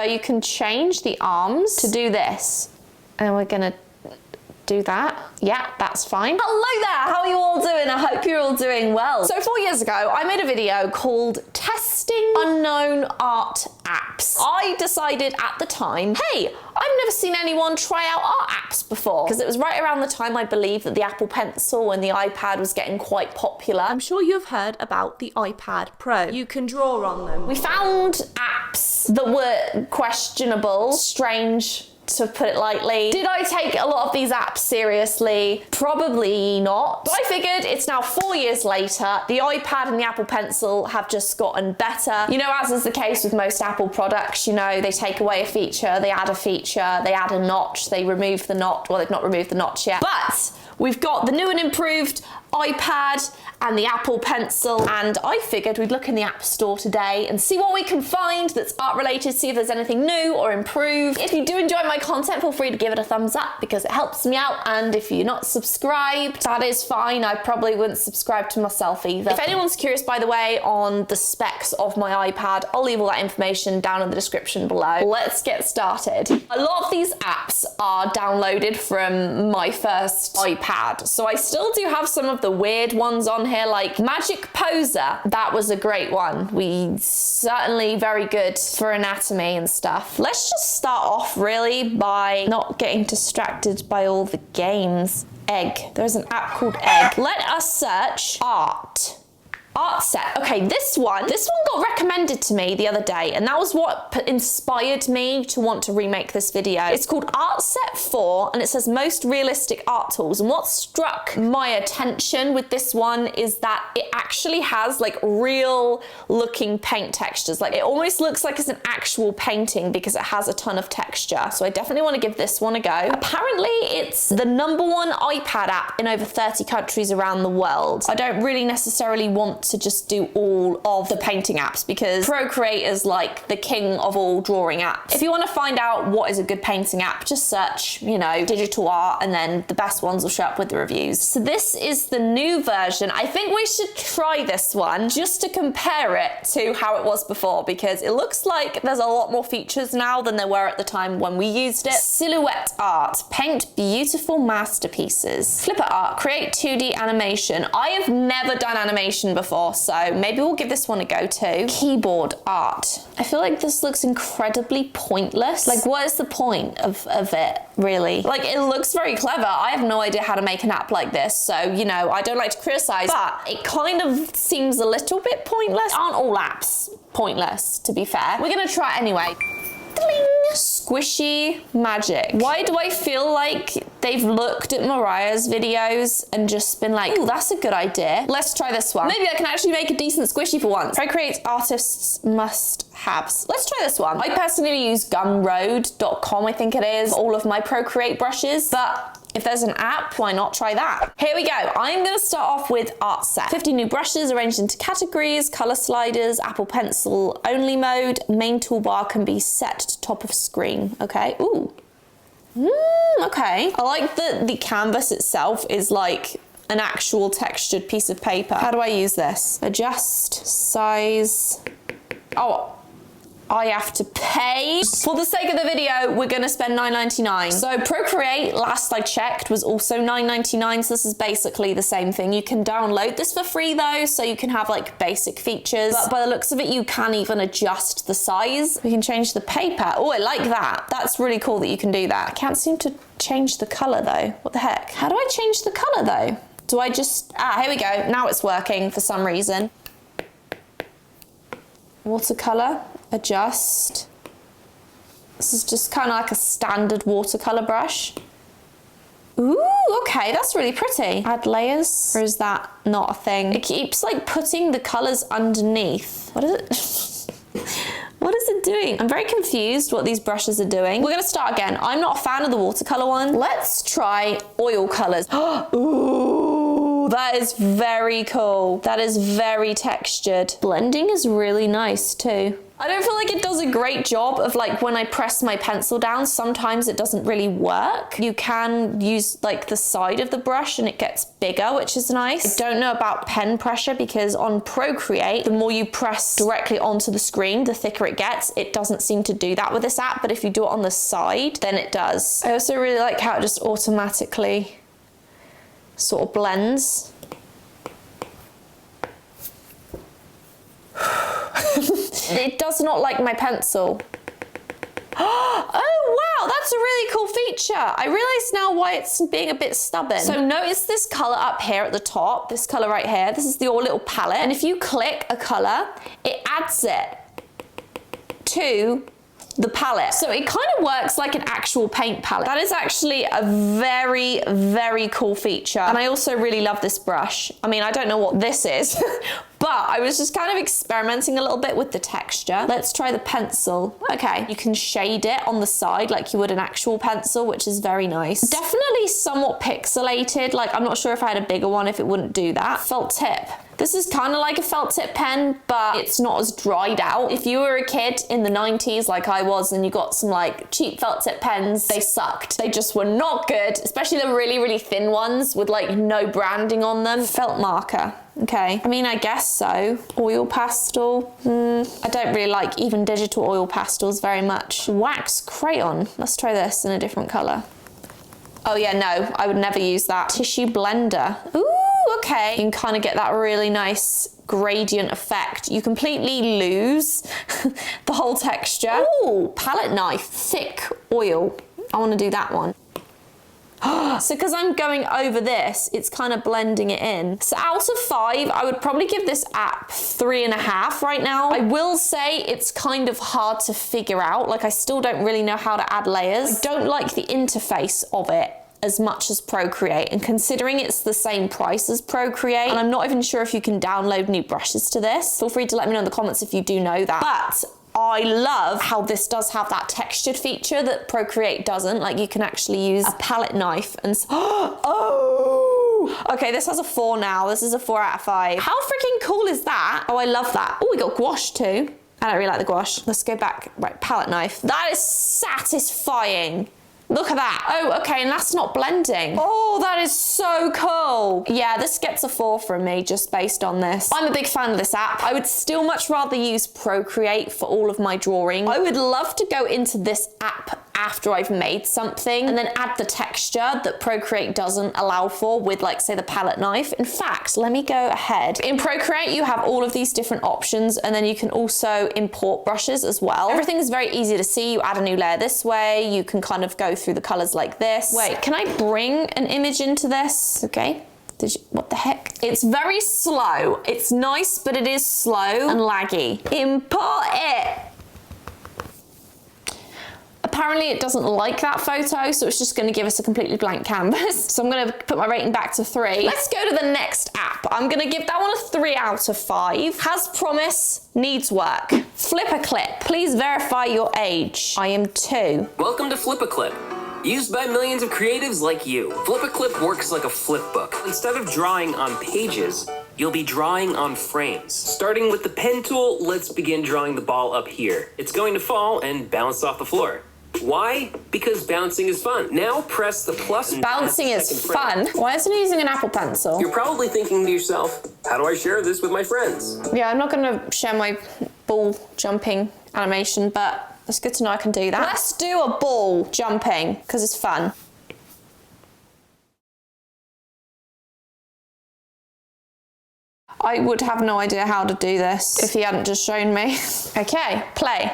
So you can change the arms to do this. And we're gonna do that. Yeah, that's fine. Hello there, how are you all doing? I hope you're all doing well. So 4 years ago, I made a video called Testing Unknown Art Apps. I decided at the time, hey, I've never seen anyone try out art apps before, because it was right around the time, I believe, that the Apple Pencil and the iPad was getting quite popular. I'm sure you've heard about the iPad Pro. You can draw on them. We found apps that were questionable, strange, to put it lightly. Did I take a lot of these apps seriously? Probably not. But I figured it's now 4 years later, the iPad and the Apple Pencil have just gotten better. You know, as is the case with most Apple products, you know, they take away a feature, they add a feature, they add a notch, they remove the notch. Well, they've not removed the notch yet. But we've got the new and improved iPad and the Apple Pencil, and I figured we'd look in the App Store today and see what we can find that's art related, see if there's anything new or improved. If you do enjoy my content, feel free to give it a thumbs up because it helps me out, and if you're not subscribed, that is fine. I probably wouldn't subscribe to myself either. If anyone's curious, by the way, on the specs of my iPad, I'll leave all that information down in the description below. Let's get started. A lot of these apps are downloaded from my first iPad, so I still do have some of the weird ones on here, like Magic Poser. That was a great one. Certainly very good for anatomy and stuff. Let's just start off really by not getting distracted by all the games. Egg. There's an app called Egg. Let us search art. Art set. Okay, this one got recommended to me the other day, and that was what inspired me to want to remake this video. It's called Art Set 4, and it says most realistic art tools. And what struck my attention with this one is that it actually has like real looking paint textures. Like it almost looks like it's an actual painting because it has a ton of texture. So I definitely want to give this one a go. Apparently it's the #1 iPad app in over 30 countries around the world. I don't really necessarily want to just do all of the painting apps because Procreate is like the king of all drawing apps. If you want to find out what is a good painting app, just search, you know, digital art, and then the best ones will show up with the reviews. So this is the new version. I think we should try this one just to compare it to how it was before, because it looks like there's a lot more features now than there were at the time when we used it. Silhouette art. Paint beautiful masterpieces. Flipper art. Create 2D animation. I have never done animation before, so maybe we'll give this one a go too. Keyboard art. I feel like this looks incredibly pointless. Like, what is the point of it, really? Like, it looks very clever. I have no idea how to make an app like this, so, you know, I don't like to criticize, but it kind of seems a little bit pointless. Aren't all apps pointless, to be fair? We're gonna try it anyway. Ding! Squishy magic. Why do I feel like they've looked at Mariah's videos and just been like, ooh, that's a good idea. Let's try this one. Maybe I can actually make a decent squishy for once. Procreate artists must-haves. Let's try this one. I personally use gumroad.com, I think it is, all of my Procreate brushes, but if there's an app, why not try that? Here we go. I'm gonna start off with Art Set. 50 new brushes arranged into categories, color sliders, Apple Pencil only mode. Main toolbar can be set to top of screen. Okay, ooh. Okay. I like that the canvas itself is like an actual textured piece of paper. How do I use this? Adjust, size. Oh, I have to pay. For the sake of the video, we're gonna spend $9.99. So Procreate, last I checked, was also $9.99, so this is basically the same thing. You can download this for free though, so you can have like basic features, but by the looks of it, you can even adjust the size. We can change the paper. Oh, I like that. That's really cool that you can do that. I can't seem to change the color though. What the heck? How do I change the color though? Do I just, here we go. Now it's working for some reason. Watercolor. Adjust. This is just kind of like a standard watercolor brush. Ooh, okay, that's really pretty. Add layers, or is that not a thing? It keeps like putting the colors underneath. What is it? What is it doing? I'm very confused what these brushes are doing. We're gonna start again. I'm not a fan of the watercolor one. Let's try oil colors. Ooh, that is very cool. That is very textured. Blending is really nice too. I don't feel like it does a great job of like when I press my pencil down, sometimes it doesn't really work. You can use like the side of the brush and it gets bigger, which is nice. I don't know about pen pressure because on Procreate, the more you press directly onto the screen, the thicker it gets. It doesn't seem to do that with this app, but if you do it on the side, then it does. I also really like how it just automatically sort of blends. It does not like my pencil. Oh wow, that's a really cool feature. I realize now why it's being a bit stubborn. So notice this color up here at the top, this color right here. This is your little palette. And if you click a color, it adds it to the palette. So it kind of works like an actual paint palette. That is actually a very, very cool feature. And I also really love this brush. I mean, I don't know what this is, but I was just kind of experimenting a little bit with the texture. Let's try the pencil. Okay, you can shade it on the side like you would an actual pencil, which is very nice. Definitely somewhat pixelated. Like, I'm not sure if I had a bigger one, if it wouldn't do that. Felt tip. This is kind of like a felt tip pen, but it's not as dried out. If you were a kid in the 90s like I was and you got some like cheap felt tip pens, they sucked. They just were not good, especially the really, really thin ones with like no branding on them. Felt marker. Okay, I mean, I guess so. Oil pastel. I don't really like even digital oil pastels very much. Wax crayon. Let's try this in a different color. Oh yeah, no, I would never use that. Tissue blender. Ooh, okay. You can kind of get that really nice gradient effect. You completely lose the whole texture. Ooh, palette knife. Thick oil. I want to do that one. So because I'm going over this, it's kind of blending it in. So out of 5, I would probably give this app 3.5 right now. I will say it's kind of hard to figure out. Like, I still don't really know how to add layers. I don't like the interface of it as much as Procreate, and considering it's the same price as Procreate, and I'm not even sure if you can download new brushes to this. Feel free to let me know in the comments if you do know that. But I love how this does have that textured feature that Procreate doesn't. Like, you can actually use a palette knife and oh, okay, this has a 4 now. This is a 4 out of 5. How freaking cool is that? Oh, I love that. Oh, we got gouache too. I don't really like the gouache. Let's go back. Right, palette knife. That is satisfying. Look at that. Oh, okay, and that's not blending. Oh, that is so cool. Yeah, this gets a 4 from me just based on this. I'm a big fan of this app. I would still much rather use Procreate for all of my drawing. I would love to go into this app after I've made something and then add the texture that Procreate doesn't allow for with, like, say, the palette knife. In fact, let me go ahead. In Procreate, you have all of these different options, and then you can also import brushes as well. Everything is very easy to see. You add a new layer this way. You can kind of go through the colors like this. Wait, can I bring an image into this? Okay. What the heck? It's very slow. It's nice, but it is slow and laggy. Import it. Apparently it doesn't like that photo, so it's just going to give us a completely blank canvas. So I'm going to put my rating back to 3. Let's go to the next app. I'm going to give that one a 3 out of 5. Has promise, needs work. Flip a clip. Please verify your age. I am 2. Welcome to Flip a Clip. Used by millions of creatives like you. Flip a Clip works like a flip book. Instead of drawing on pages, you'll be drawing on frames. Starting with the pen tool, let's begin drawing the ball up here. It's going to fall and bounce off the floor. Why? Because bouncing is fun. Now press the plus. Bouncing is fun? Why isn't he using an Apple Pencil? You're probably thinking to yourself, how do I share this with my friends? Yeah, I'm not going to share my ball jumping animation, but it's good to know I can do that. Let's do a ball jumping, because it's fun. I would have no idea how to do this if he hadn't just shown me. Okay, play.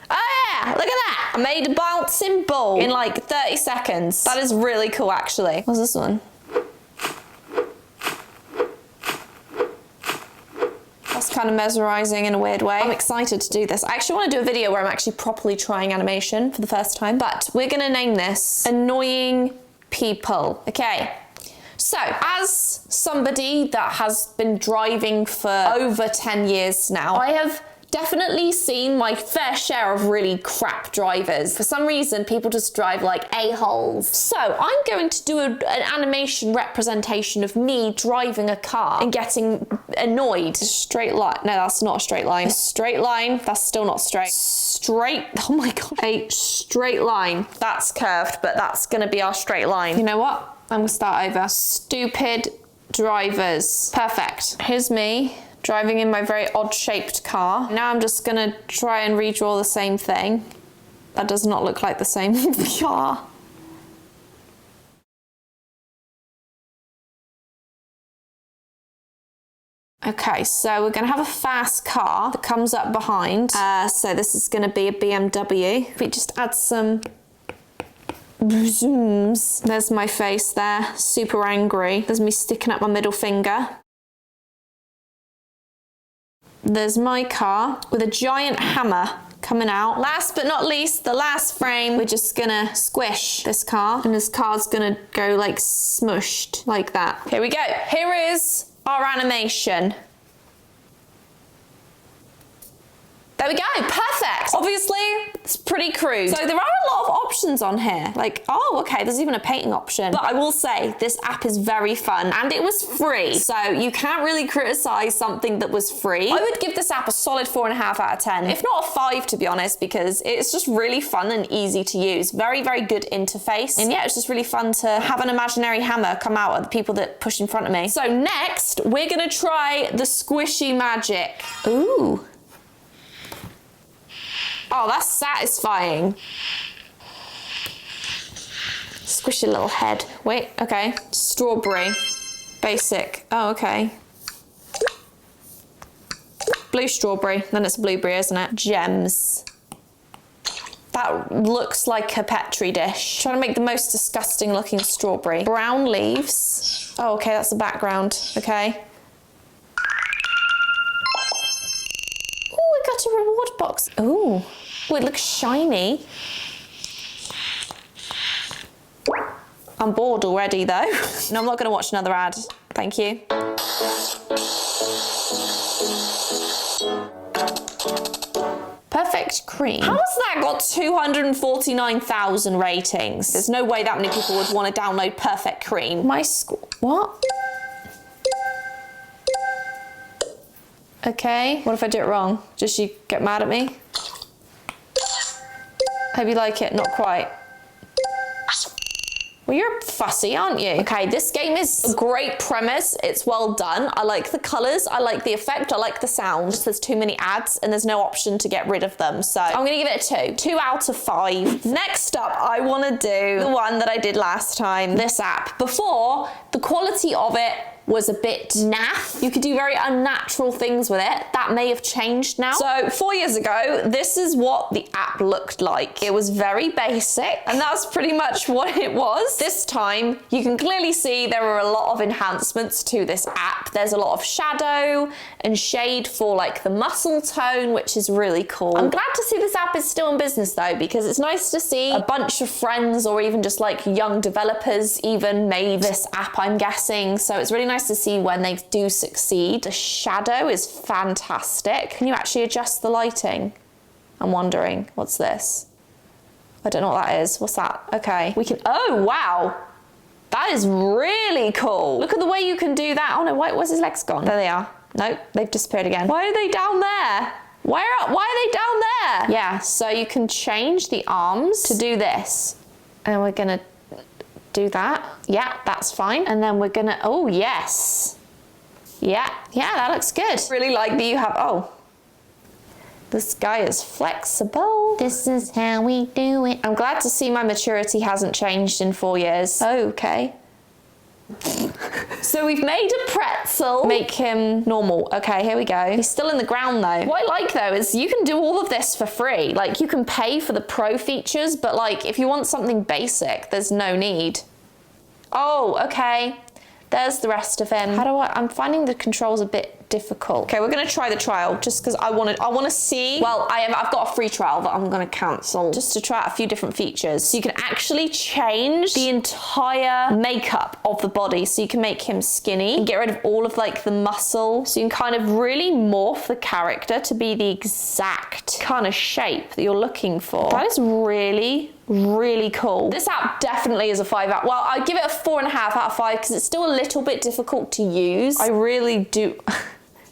Oh yeah, look at that. I made a bouncing ball in like 30 seconds. That is really cool, actually. What's this one? That's kind of mesmerizing in a weird way. I'm excited to do this. I actually want to do a video where I'm actually properly trying animation for the first time, but we're going to name this Annoying People. Okay. So, as somebody that has been driving for over 10 years now, I have definitely seen my fair share of really crap drivers. For some reason, people just drive like a-holes. So I'm going to do an animation representation of me driving a car and getting annoyed. Straight line. No, that's not a straight line. A straight line. That's still not straight. Straight. Oh my God. A straight line. That's curved, but that's going to be our straight line. You know what? I'm going to start over. Stupid drivers. Perfect. Here's me driving in my very odd-shaped car. Now I'm just going to try and redraw the same thing. That does not look like the same car. Okay, so we're going to have a fast car that comes up behind. So this is going to be a BMW. If we just add some zooms. There's my face there, super angry. There's me sticking up my middle finger. There's my car with a giant hammer coming out. Last but not least, the last frame, we're just gonna squish this car, and this car's gonna go like smushed like that. Here we go. Here is our animation. There we go, perfect. Obviously, it's pretty crude. So there are a lot of options on here. Like, oh, okay, there's even a painting option. But I will say, this app is very fun and it was free. So you can't really criticize something that was free. I would give this app a solid 4.5 out of 10. If not a 5, to be honest, because it's just really fun and easy to use. Very, very good interface. And yeah, it's just really fun to have an imaginary hammer come out at the people that push in front of me. So next, we're gonna try the squishy magic. Ooh. Oh, that's satisfying. Squish your little head. Wait, okay. Strawberry. Basic. Oh, okay. Blue strawberry. Then it's a blueberry, isn't it? Gems. That looks like a Petri dish. Trying to make the most disgusting looking strawberry. Brown leaves. Oh, okay, that's the background. Okay. A reward box. Ooh, it looks shiny. I'm bored already though. No, I'm not going to watch another ad. Thank you. Perfect cream. How has that got 249,000 ratings? There's no way that many people would want to download Perfect Cream. My school. What? Okay, what if I do it wrong? Just you get mad at me? Hope you like it, not quite. Well, you're fussy, aren't you? Okay, this game is a great premise. It's well done. I like the colors, I like the effect, I like the sound. Just there's too many ads and there's no option to get rid of them. So I'm gonna give it a 2. 2 out of 5. Next up, I wanna do the one that I did last time, this app. Before, the quality of it was a bit naff. You could do very unnatural things with it. That may have changed now. So 4 years ago, this is what the app looked like. It was very basic, and that's pretty much what it was. This time, you can clearly see there are a lot of enhancements to this app. There's a lot of shadow and shade for like the muscle tone, which is really cool. I'm glad to see this app is still in business though, because it's nice to see a bunch of friends or even just like young developers even made this app, I'm guessing. So it's really nice to see when they do succeed. The shadow is fantastic. Can you actually adjust the lighting? I'm wondering, what's this? I don't know what that is. What's that? Okay, we can, oh wow. That is really cool. Look at the way you can do that. Oh no, where's his legs gone? There they are. Nope, they've disappeared again. Why are they down there? Why are they down there? Yeah, so you can change the arms to do this. And we're gonna do that. Yeah, that's fine. And then we're gonna, oh yes. Yeah, that looks good. Really like that you have, oh. This guy is flexible. This is how we do it. I'm glad to see my maturity hasn't changed in 4 years. Oh, okay. So we've made a pretzel. Make him normal. Okay, here we go. He's still in the ground though. What I like though is you can do all of this for free. Like you can pay for the pro features, but like if you want something basic, there's no need. Oh, okay. There's the rest of him. I'm finding the controls a bit difficult. Okay, we're gonna try the trial just because I want to see. Well, I've got a free trial that I'm gonna cancel just to try out a few different features. So you can actually change the entire makeup of the body. So you can make him skinny and get rid of all of like the muscle. So you can kind of really morph the character to be the exact kind of shape that you're looking for. That is really cool. This app definitely is a 5 out. Well, I'd give it a 4.5 out of 5 because it's still a little bit difficult to use. I really do.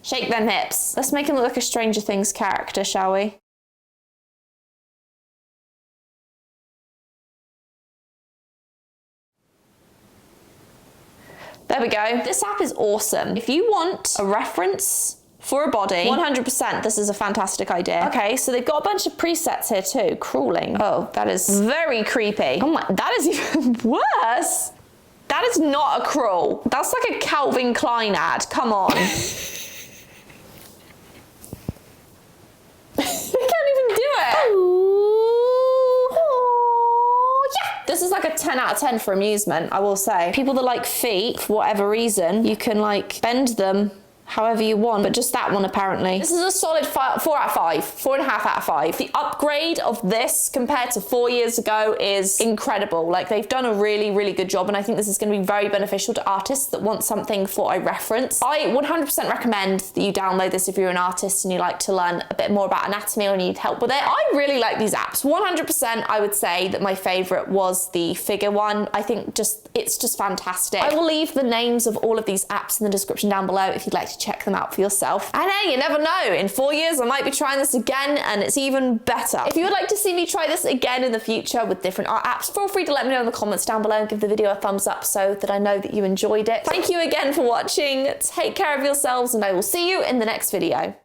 Shake them hips. Let's make him look like a Stranger Things character, shall we? There we go. This app is awesome. If you want a reference for a body, 100%, this is a fantastic idea. Okay, so they've got a bunch of presets here too. Crawling. Oh, that is very creepy. Oh my, that is even worse. That is not a crawl. That's like a Calvin Klein ad. Come on. I can't even do it. Oh, yeah. This is like a 10 out of 10 for amusement, I will say. People that like feet, for whatever reason, you can like bend them however you want, but just that one apparently. This is a solid 4 out of 5, 4.5 out of 5. The upgrade of this compared to 4 years ago is incredible. Like they've done a really good job, and I think this is going to be very beneficial to artists that want something for a reference. I 100% recommend that you download this if you're an artist and you like to learn a bit more about anatomy or need help with it. I really like these apps. 100% I would say that my favorite was the figure one. I think it's just fantastic. I will leave the names of all of these apps in the description down below if you'd like to check them out for yourself. And hey, you never know, in 4 years I might be trying this again and it's even better. If you would like to see me try this again in the future with different art apps, feel free to let me know in the comments down below and give the video a thumbs up so that I know that you enjoyed it. Thank you again for watching. Take care of yourselves and I will see you in the next video.